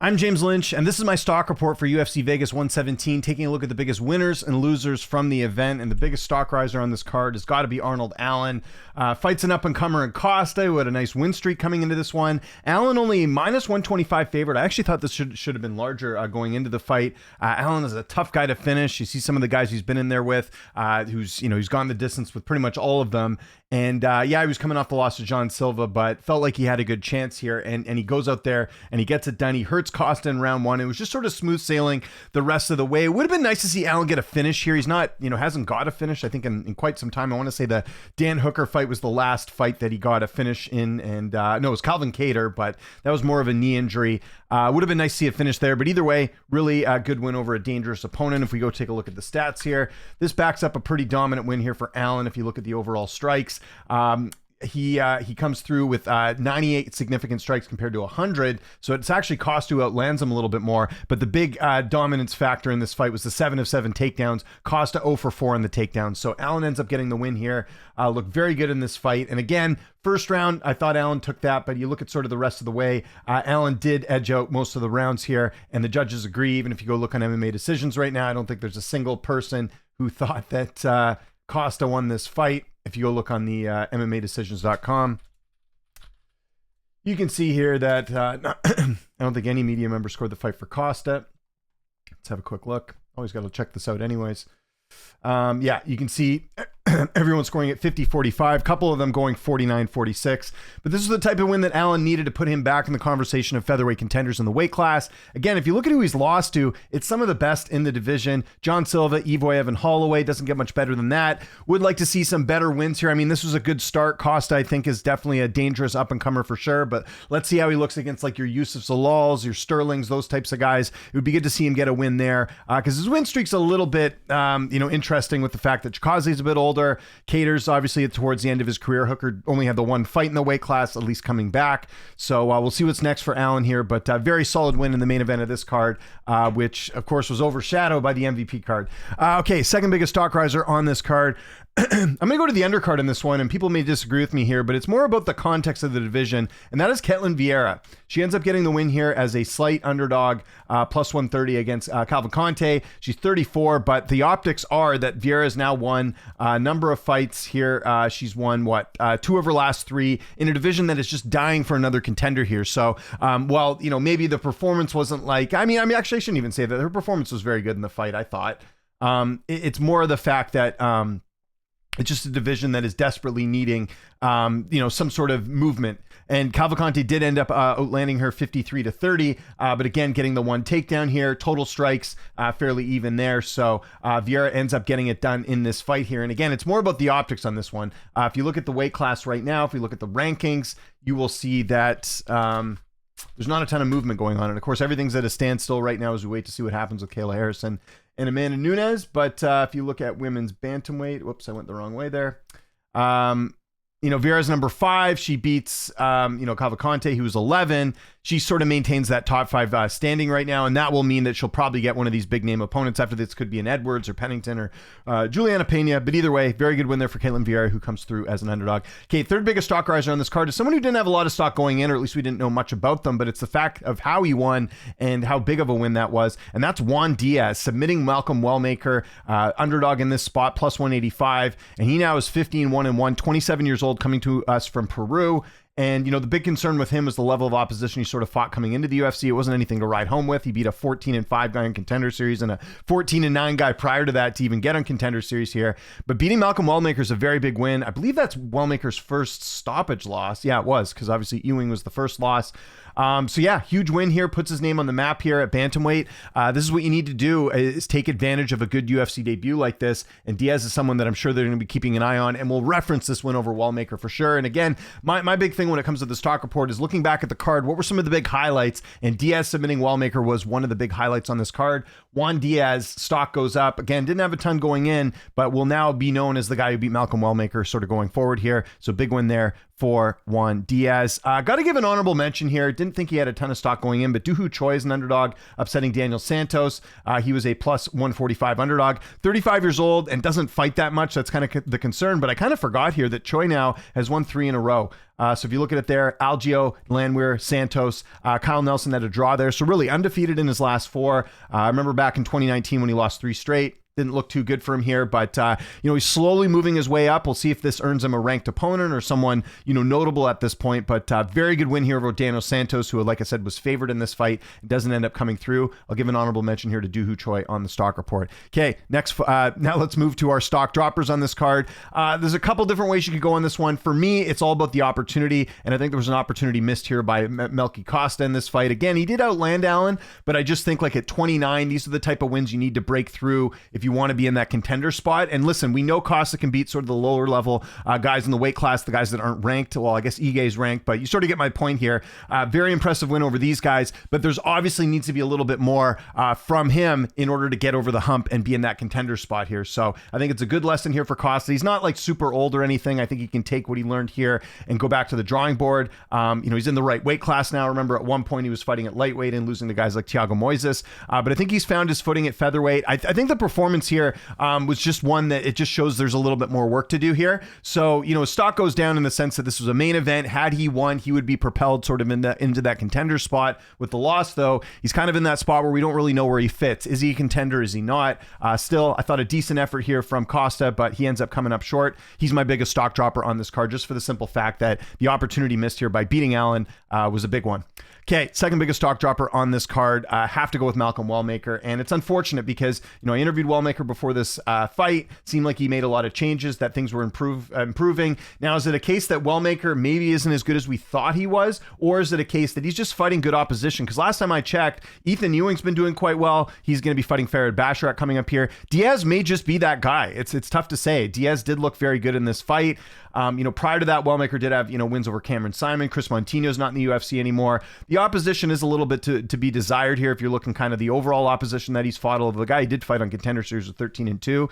I'm James Lynch, and this is my stock report for UFC Vegas 117, taking a look at the biggest winners and losers from the event. And the biggest stock riser on this card has got to be Arnold Allen. Fights an up-and-comer in Costa, who had a nice win streak coming into this one. Allen only minus 125 favorite. I actually thought this should have been larger going into the fight. Allen is a tough guy to finish. You see some of the guys he's been in there with, he's gone the distance with pretty much all of them. And he was coming off the loss to John Silva, but felt like he had a good chance here. And he goes out there and he gets it done. He hurts Costa in round one. It was just sort of smooth sailing the rest of the way. It would have been nice to see Allen get a finish here. He's not, hasn't got a finish, I think, in quite some time. I want to say the Dan Hooker fight was the last fight that he got a finish in. And no, it was Calvin Cater, but that was more of a knee injury. Would have been nice to see it finish there. But either way, really a good win over a dangerous opponent. If we go take a look at the stats here, this backs up a pretty dominant win here for Allen. If you look at the overall strikes, he comes through with 98 significant strikes compared to 100, so it's actually Costa who outlands him a little bit more. But the big dominance factor in this fight was the 7 of 7 takedowns. Costa 0 for 4 on the takedowns, so Allen ends up getting the win here. Looked very good in this fight, and again, first round I thought Allen took that, but you look at sort of the rest of the way, Allen did edge out most of the rounds here, and the judges agree. Even if you go look on MMA decisions right now, I don't think there's a single person who thought that Costa won this fight. If you go look on the MMAdecisions.com, you can see here that I don't think any media member scored the fight for Costa. Let's have a quick look. Always got to check this out anyways. You can see everyone scoring at 50-45, a couple of them going 49-46. But this is the type of win that Allen needed to put him back in the conversation of featherweight contenders in the weight class. Again, if you look at who he's lost to, it's some of the best in the division. John Silva, Evoy, Evan Holloway, doesn't get much better than that. Would like to see some better wins here. I mean, this was a good start. Costa, I think, is definitely a dangerous up-and-comer for sure, but let's see how he looks against like your Yusuf Zalals, your Sterlings, those types of guys. It would be good to see him get a win there, because his win streak's a little bit, interesting with the fact that Chikaze's a bit older. Cater's obviously towards the end of his career. Hooker only had the one fight in the weight class, at least coming back. So we'll see what's next for Allen here, but very solid win in the main event of this card, which of course was overshadowed by the MVP card. Okay, second biggest stock riser on this card. I'm going to go to the undercard in this one, and people may disagree with me here, but it's more about the context of the division, and that is Vieira. She ends up getting the win here as a slight underdog, plus 130 against Cavalcanti. She's 34, but the optics are that Vieira has now won a number of fights here. She's won, 2 of her last 3 in a division that is just dying for another contender here. So, maybe the performance wasn't like, actually, I shouldn't even say that. Her performance was very good in the fight, I thought. It's more of the fact that it's just a division that is desperately needing, some sort of movement. And Cavalcanti did end up outlanding her 53-30, but again, getting the one takedown here. Total strikes fairly even there. So Vieira ends up getting it done in this fight here. And again, it's more about the optics on this one. If you look at the weight class right now, if we look at the rankings, you will see that there's not a ton of movement going on. And of course, everything's at a standstill right now as we wait to see what happens with Kayla Harrison and Amanda Nunes. But if you look at women's bantamweight, whoops, I went the wrong way there. Vieira's number 5. She beats, Cavalcanti, who's 11. She sort of maintains that top 5 standing right now, and that will mean that she'll probably get one of these big name opponents after this. Could be an Edwards or Pennington or Juliana Pena, but either way, very good win there for Caitlin Vieira, who comes through as an underdog. Okay, third biggest stock riser on this card is someone who didn't have a lot of stock going in, or at least we didn't know much about them, but it's the fact of how he won and how big of a win that was, and that's Juan Diaz, submitting Malcolm Wellmaker, underdog in this spot, plus 185, and he now is 15-1-1, 27 years old, coming to us from Peru. And, the big concern with him was the level of opposition he sort of fought coming into the UFC. It wasn't anything to write home with. He beat a 14-5 guy in Contender Series and a 14-9 guy prior to that to even get on Contender Series here. But beating Malcolm Wellmaker is a very big win. I believe that's Wellmaker's first stoppage loss. Yeah, it was, because obviously Ewing was the first loss. Huge win here, puts his name on the map here at bantamweight. This is what you need to do, is take advantage of a good UFC debut like this. And Diaz is someone that I'm sure they're going to be keeping an eye on, and we'll reference this win over Wellmaker for sure. And again, my big thing when it comes to the stock report is looking back at the card. What were some of the big highlights? And Diaz submitting Wellmaker was one of the big highlights on this card. Juan Diaz stock goes up. Again, didn't have a ton going in, but will now be known as the guy who beat Malcolm Wellmaker sort of going forward here. So big win there for Juan Diaz. Got to give an honorable mention here. Didn't think he had a ton of stock going in, but Dooho Choi is an underdog, upsetting Daniel Santos. He was a plus 145 underdog. 35 years old and doesn't fight that much. That's kind of the concern, but I kind of forgot here that Choi now has won 3 in a row. So if you look at it there, Algeo, Landwehr, Santos, Kyle Nelson had a draw there. So really undefeated in his last 4. I remember back in 2019 when he lost 3 straight. Didn't look too good for him here, but he's slowly moving his way up. We'll see if this earns him a ranked opponent or someone notable at this point. But very good win here over Daniel Santos, who, like I said, was favored in this fight. Doesn't end up coming through. I'll give an honorable mention here to Dooho Choi on the stock report. Okay, next. Now let's move to our stock droppers on this card. There's a couple different ways you could go on this one. For me, it's all about the opportunity, and I think there was an opportunity missed here by Melky Costa in this fight. Again, he did outland Allen, but I just think like at 29, these are the type of wins you need to break through if you want to be in that contender spot. And listen, we know Costa can beat sort of the lower level guys in the weight class, the guys that aren't ranked. Well, I guess Ige's ranked, but you sort of get my point here. Very impressive win over these guys, but there's obviously needs to be a little bit more from him in order to get over the hump and be in that contender spot here. So I think it's a good lesson here for Costa. He's not like super old or anything. I think he can take what he learned here and go back to the drawing board. He's in the right weight class now. Remember, at one point he was fighting at lightweight and losing to guys like Thiago Moises, but I think he's found his footing at featherweight. I think the performance here was just one that it just shows there's a little bit more work to do here. So, his stock goes down in the sense that this was a main event. Had he won, he would be propelled sort of into that contender spot. With the loss, though, he's kind of in that spot where we don't really know where he fits. Is he a contender? Is he not? Still, I thought a decent effort here from Costa, but he ends up coming up short. He's my biggest stock dropper on this card, just for the simple fact that the opportunity missed here by beating Allen was a big one. Okay, second biggest stock dropper on this card. Have to go with Malcolm Wellmaker, and it's unfortunate because I interviewed Wellmaker before this fight. Seemed like he made a lot of changes, that things were improving. Now, is it a case that Wellmaker maybe isn't as good as we thought he was, or is it a case that he's just fighting good opposition? Because last time I checked, Ethan Ewing's been doing quite well. He's going to be fighting Farid Basharat coming up here. Diaz may just be that guy. It's tough to say. Diaz did look very good in this fight. Prior to that, Wellmaker did have wins over Cameron Simon. Chris Montino's not in the UFC anymore. The opposition is a little bit to be desired here if you're looking kind of the overall opposition that he's fought. Although the guy he did fight on Contender Series with 13-2.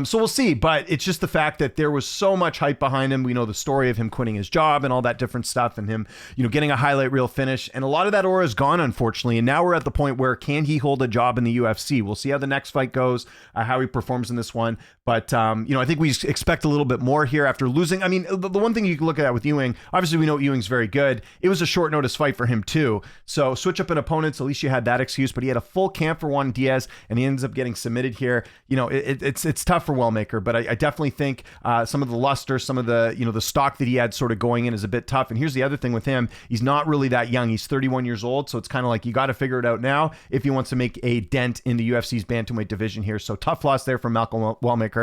So we'll see. But it's just the fact that there was so much hype behind him. We know the story of him quitting his job and all that different stuff, and him getting a highlight reel finish. And a lot of that aura is gone, unfortunately. And now we're at the point where can he hold a job in the UFC? We'll see how the next fight goes, how he performs in this one. But I think we expect a little bit more here after losing. I mean, the one thing you can look at with Ewing, obviously we know Ewing's very good. It was a short notice fight for him too. So switch up in opponents, at least you had that excuse, but he had a full camp for Juan Diaz and he ends up getting submitted here. It's tough for Wellmaker, but I definitely think some of the luster, some of the, the stock that he had sort of going in is a bit tough. And here's the other thing with him. He's not really that young. He's 31 years old. So it's kind of like, you got to figure it out now if he wants to make a dent in the UFC's bantamweight division here. So tough loss there from Malcolm Wellmaker.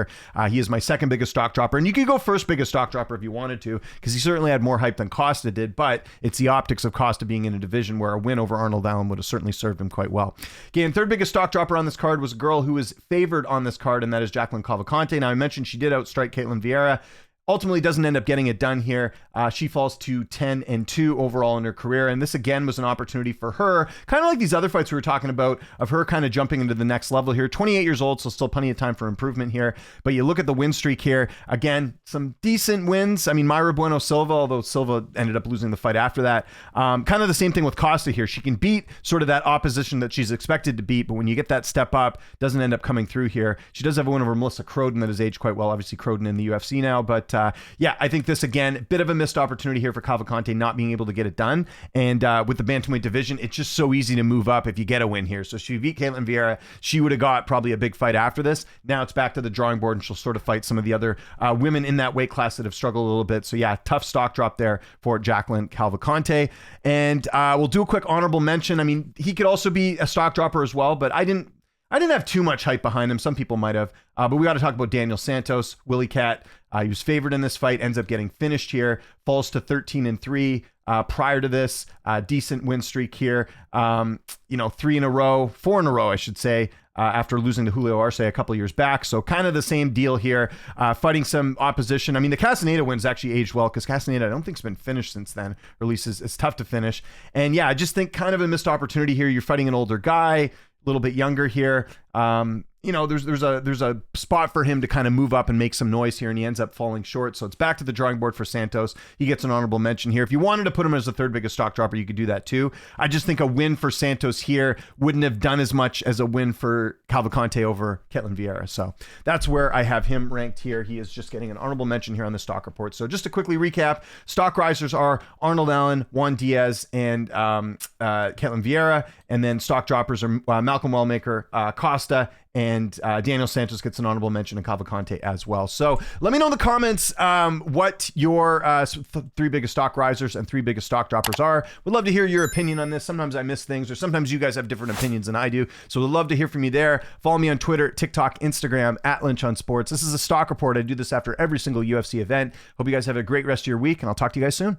He is my second biggest stock dropper, and you could go first biggest stock dropper if you wanted to, because he certainly had more hype than Costa did, but it's the optics of Costa being in a division where a win over Arnold Allen would have certainly served him quite well. Again, third biggest stock dropper on this card was a girl who was favored on this card, and that is Jacqueline Cavalcanti. Now, I mentioned she did outstrike Caitlin Vieira. Ultimately doesn't end up getting it done here. She falls to 10-2 overall in her career. And this again was an opportunity for her, kind of like these other fights we were talking about, of her kind of jumping into the next level here. 28 years old, so still plenty of time for improvement here. But you look at the win streak here. Again, some decent wins. I mean, Mayra Bueno Silva, although Silva ended up losing the fight after that. Kind of the same thing with Costa here. She can beat sort of that opposition that she's expected to beat, but when you get that step up, doesn't end up coming through here. She does have a win over Melissa Croden that has aged quite well. Obviously, Croden in the UFC now, but I think this, again, a bit of a missed opportunity here for Cavalcanti not being able to get it done. And with the bantamweight division, it's just so easy to move up if you get a win here. So she beat Caitlin Vieira. She would have got probably a big fight after this. Now it's back to the drawing board, and she'll sort of fight some of the other women in that weight class that have struggled a little bit. So yeah, tough stock drop there for Jacqueline Cavalcanti. And we'll do a quick honorable mention. I mean, he could also be a stock dropper as well, but I didn't have too much hype behind him. Some people might have, but we got to talk about Daniel Santos, Willie Cat. He was favored in this fight, ends up getting finished here, falls to 13-3. Prior to this, decent win streak here. 4 in a row, I should say, after losing to Julio Arce a couple years back. So kind of the same deal here, fighting some opposition. I mean, the Castaneda win's actually aged well, because Castaneda, I don't think, has been finished since then, or at least it's tough to finish. And yeah, I just think kind of a missed opportunity here. You're fighting an older guy, a little bit younger here. there's a spot for him to kind of move up and make some noise here, and he ends up falling short. So it's back to the drawing board for Santos. He gets an honorable mention here. If you wanted to put him as the third biggest stock dropper, you could do that too. I just think a win for Santos here wouldn't have done as much as a win for Cavalcanti over Ketlen Vieira. So that's where I have him ranked here. He is just getting an honorable mention here on the stock report. So just to quickly recap, stock risers are Arnold Allen, Juan Diaz, and Ketlen Vieira. And then stock droppers are Malcolm Wellmaker, Costa, and Daniel Santos gets an honorable mention, and Cavalcanti as well. So let me know in the comments what your three biggest stock risers and three biggest stock droppers are. Would love to hear your opinion on this. Sometimes I miss things, or sometimes you guys have different opinions than I do. So would love to hear from you there. Follow me on Twitter, TikTok, Instagram, @Lynch on Sports. This is a stock report. I do this after every single UFC event. Hope you guys have a great rest of your week, and I'll talk to you guys soon.